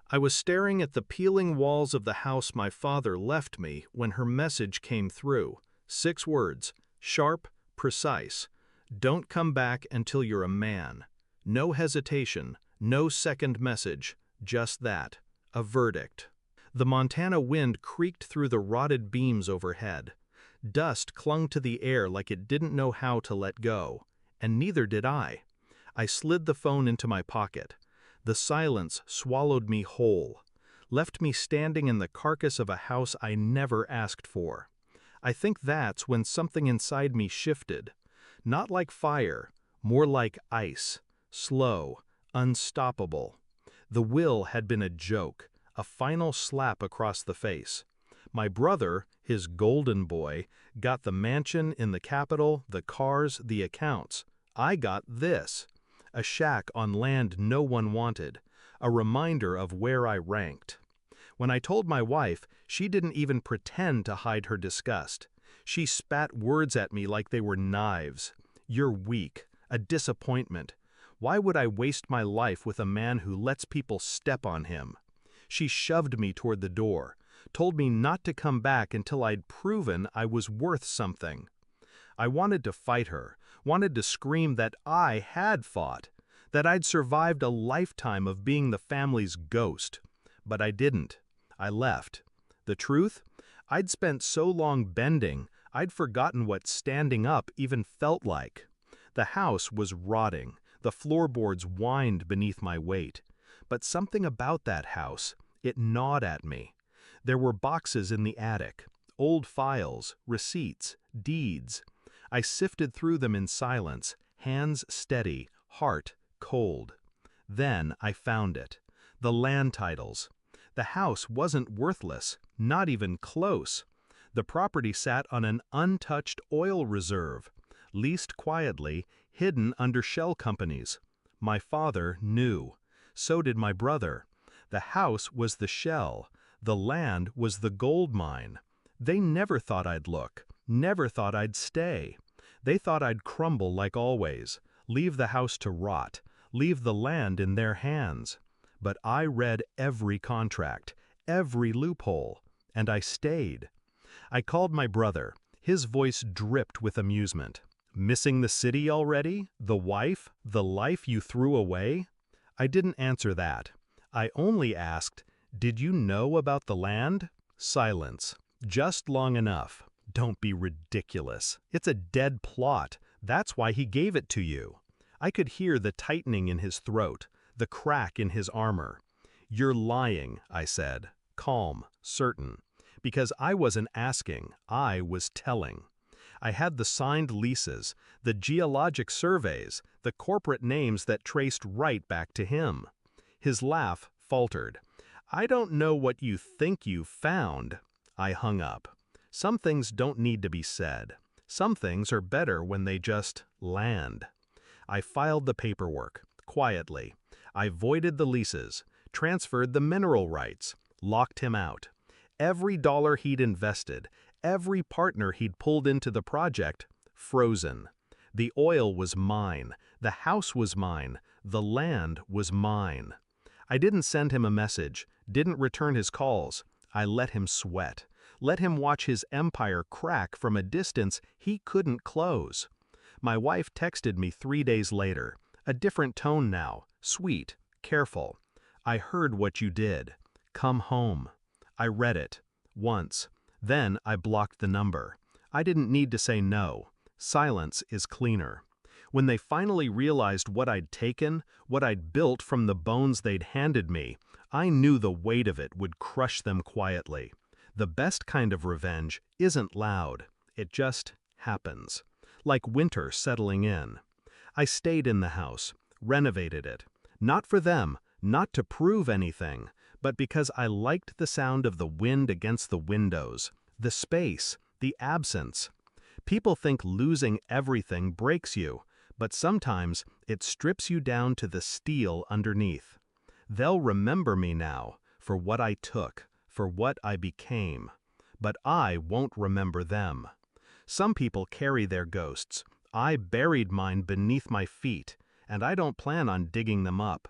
I was staring at the peeling walls of the house my father left me when her message came through. 6 words, sharp, precise. Don't come back until you're a man. No hesitation, no second message, just that. A verdict. The Montana wind creaked through the rotted beams overhead. Dust clung to the air like it didn't know how to let go, and neither did I. I slid the phone into my pocket. The silence swallowed me whole, left me standing in the carcass of a house I never asked for. I think that's when something inside me shifted. Not like fire, more like ice, slow, unstoppable. The will had been a joke, a final slap across the face. My brother, his golden boy, got the mansion in the capital, the cars, the accounts. I got this. A shack on land no one wanted, a reminder of where I ranked. When I told my wife, she didn't even pretend to hide her disgust. She spat words at me like they were knives. You're weak, a disappointment. Why would I waste my life with a man who lets people step on him? She shoved me toward the door, told me not to come back until I'd proven I was worth something. I wanted to fight her, wanted to scream that I had fought, that I'd survived a lifetime of being the family's ghost. But I didn't. I left. The truth? I'd spent so long bending, I'd forgotten what standing up even felt like. The house was rotting, the floorboards whined beneath my weight. But something about that house, it gnawed at me. There were boxes in the attic, old files, receipts, deeds. I sifted through them in silence, hands steady, heart cold. Then I found it. The land titles. The house wasn't worthless, not even close. The property sat on an untouched oil reserve, leased quietly, hidden under shell companies. My father knew. So did my brother. The house was the shell. The land was the gold mine. They never thought I'd look, never thought I'd stay. They thought I'd crumble like always, leave the house to rot, leave the land in their hands. But I read every contract, every loophole, and I stayed. I called my brother. His voice dripped with amusement. Missing the city already? The wife? The life you threw away? I didn't answer that. I only asked, did you know about the land? Silence. Just long enough. Don't be ridiculous. It's a dead plot. That's why he gave it to you. I could hear the tightening in his throat, the crack in his armor. You're lying, I said, calm, certain. Because I wasn't asking, I was telling. I had the signed leases, the geologic surveys, the corporate names that traced right back to him. His laugh faltered. I don't know what you think you found. I hung up. Some things don't need to be said. Some things are better when they just land. I filed the paperwork, quietly. I voided the leases, transferred the mineral rights, locked him out. Every dollar he'd invested, every partner he'd pulled into the project, frozen. The oil was mine, the house was mine, the land was mine. I didn't send him a message, didn't return his calls. I let him sweat, let him watch his empire crack from a distance he couldn't close. My wife texted me 3 days later, a different tone now, sweet, careful. I heard what you did. Come home. I read it. Once. Then I blocked the number. I didn't need to say no. Silence is cleaner. When they finally realized what I'd taken, what I'd built from the bones they'd handed me, I knew the weight of it would crush them quietly. The best kind of revenge isn't loud. It just happens. Like winter settling in. I stayed in the house, renovated it. Not for them, not to prove anything, but because I liked the sound of the wind against the windows, the space, the absence. People think losing everything breaks you, but sometimes it strips you down to the steel underneath. They'll remember me now, for what I took, for what I became. But I won't remember them. Some people carry their ghosts. I buried mine beneath my feet, and I don't plan on digging them up.